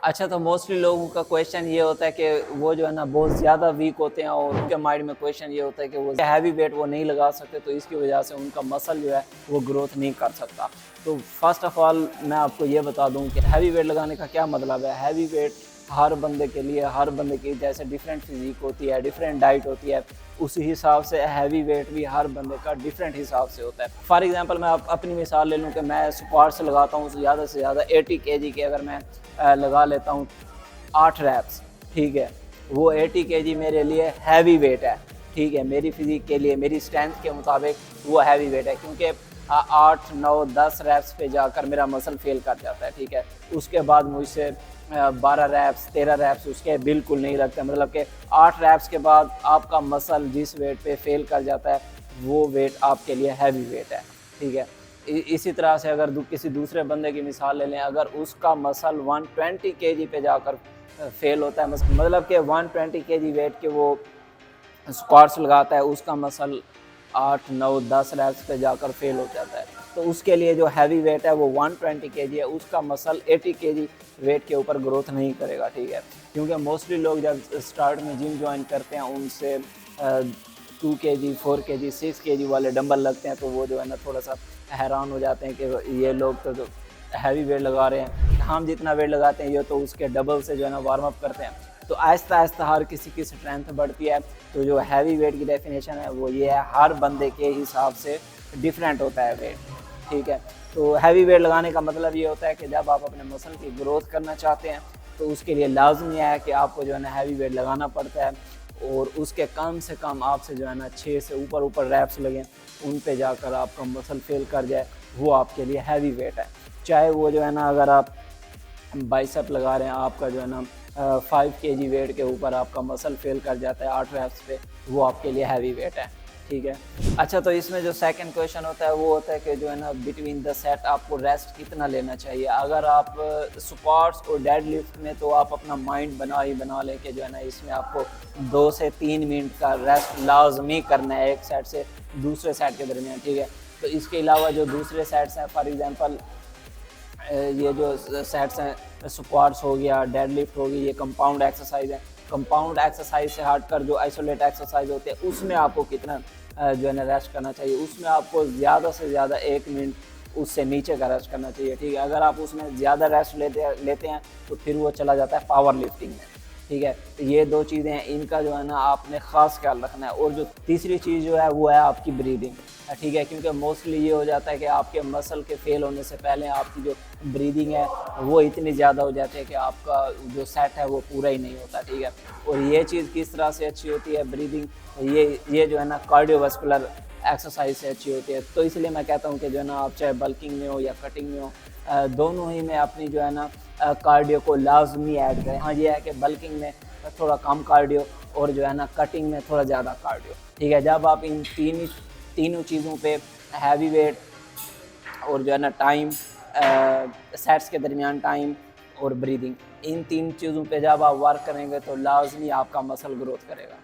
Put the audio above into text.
अच्छा, तो मोस्टली लोगों का क्वेश्चन ये होता है कि वो जो है ना बहुत ज़्यादा वीक होते हैं और उनके माइंड में क्वेश्चन ये होता है कि वो हैवी वेट वो नहीं लगा सकते, तो इसकी वजह से उनका मसल जो है वो ग्रोथ नहीं कर सकता। तो फर्स्ट ऑफ ऑल मैं आपको ये बता दूं कि हैवी वेट लगाने का क्या मतलब है। हैवी वेट हर बंदे के लिए, हर बंदे की जैसे डिफरेंट फिजिक होती है, डिफरेंट डाइट होती है, उसी हिसाब से हैवी वेट भी हर बंदे का डिफरेंट हिसाब से होता है। फॉर एग्जांपल मैं अपनी मिसाल ले लूँ कि मैं स्क्वाट्स लगाता हूँ ज़्यादा से ज़्यादा 80 केजी के, अगर मैं लगा लेता हूँ 8 रैप्स, ठीक है, वो 80 केजी मेरे लिए हैवी वेट है, ठीक है, मेरी फिजिक के लिए, मेरी स्ट्रेंथ के मुताबिक वो हैवी वेट है, क्योंकि 8, 9, 10 रैप्स पे जाकर मेरा मसल फेल कर जाता है, ठीक है। उसके बाद मुझसे 12 रैप्स, 13 रैप्स उसके बिल्कुल नहीं लगते, मतलब कि 8 रैप्स के बाद आपका मसल जिस वेट पे फेल कर जाता है वो वेट आपके लिए हैवी वेट है, ठीक है। इसी तरह से अगर किसी दूसरे बंदे की मिसाल ले लें, अगर उसका मसल 120 केजी पे जाकर फेल होता है, मतलब कि 120 केजी वेट के वो स्क्वाट्स लगाता है, उसका मसल 8, 9, 10 रैप्स पे जाकर फेल हो जाता है, तो उसके लिए जो हैवी वेट है वो 120 केजी है, उसका मसल 80 केजी वेट के ऊपर ग्रोथ नहीं करेगा, ठीक है। क्योंकि मोस्टली लोग जब स्टार्ट में जिम ज्वाइन करते हैं उनसे 2 केजी, 4 केजी, 6 केजी वाले डंबल लगते हैं, तो वो जो है ना थोड़ा सा हैरान हो जाते हैं कि ये लोग तो हैवी वेट लगा रहे हैं, हम जितना वेट लगाते हैं ये तो उसके डबल से जो है ना वार्म अप करते हैं। तो आहिस्ता आहिस्ता हर किसी की स्ट्रेंथ बढ़ती है। तो जो हैवी वेट की डेफिनेशन है वो ये है, हर बंदे के हिसाब से डिफरेंट होता है वेट, ठीक है। तो हैवी वेट लगाने का मतलब ये होता है कि जब आप अपने मसल की ग्रोथ करना चाहते हैं तो उसके लिए लाजमी है कि आपको जो है ना हैवी वेट लगाना पड़ता है, और उसके कम से कम आपसे जो है ना 6 से ऊपर रैप्स लगें, उन पे जाकर आपका मसल फेल कर जाए, वो आपके लिए हैवी वेट है। चाहे वो जो है ना अगर आप बाइसेप लगा रहे हैं, आपका जो है ना 5 केजी वेट के ऊपर आपका मसल फेल कर जाता है 8 रैप्स पे, वो आपके लिए हैवी वेट है, ठीक है। अच्छा, तो इसमें जो सेकंड क्वेश्चन होता है वो होता है कि जो है ना बिटवीन द सेट आपको रेस्ट कितना लेना चाहिए। अगर आप स्क्वाट्स और डेड लिफ्ट में तो आप अपना माइंड बना लें कि जो है ना इसमें आपको 2 से 3 मिनट का रेस्ट लाजमी करना है एक सेट से दूसरे सेट के दरमियान, ठीक है। तो इसके अलावा जो दूसरे सेट्स हैं, फॉर एग्जांपल ये जो सेट्स हैं, स्क्वाट्स हो गया, डेड लिफ्ट होगी, ये कंपाउंड एक्सरसाइज है। कंपाउंड एक्सरसाइज से हटकर जो आइसोलेट एक्सरसाइज होते हैं उसमें आपको कितना जो है ना रेस्ट करना चाहिए, उसमें आपको ज़्यादा से ज़्यादा 1 मिनट उससे नीचे का रेस्ट करना चाहिए, ठीक है। अगर आप उसमें ज़्यादा रेस्ट लेते हैं तो फिर वो चला जाता है पावर लिफ्टिंग में, ठीक है। तो ये 2 चीज़ें हैं, इनका जो है ना आपने ख़ास ख्याल रखना है। और जो तीसरी चीज़ जो है वो है आपकी ब्रीदिंग, ठीक है, क्योंकि मोस्टली ये हो जाता है कि आपके मसल के फेल होने से पहले आपकी जो ब्रीदिंग है वो इतनी ज़्यादा हो जाती है कि आपका जो सेट है वो पूरा ही नहीं होता, ठीक है। और ये चीज़ किस तरह से अच्छी होती है ब्रीदिंग, ये जो है ना कार्डियोवास्कुलर एक्सरसाइज से अच्छी होती है। तो इसलिए मैं कहता हूँ कि जो है ना आप चाहे बल्किंग में हो या कटिंग में हो, दोनों ही में अपनी जो है ना कार्डियो को लाजमी ऐड करें। हाँ, ये है कि बल्किंग में थोड़ा कम कार्डियो और जो है ना कटिंग में थोड़ा ज़्यादा कार्डियो, ठीक है। जब आप इन तीनों चीज़ों पे हैवी वेट और जो है ना टाइम, सेट्स के दरमियान टाइम और ब्रीदिंग, इन 3 चीज़ों पे जब आप वर्क करेंगे तो लाजमी आपका मसल ग्रोथ करेगा।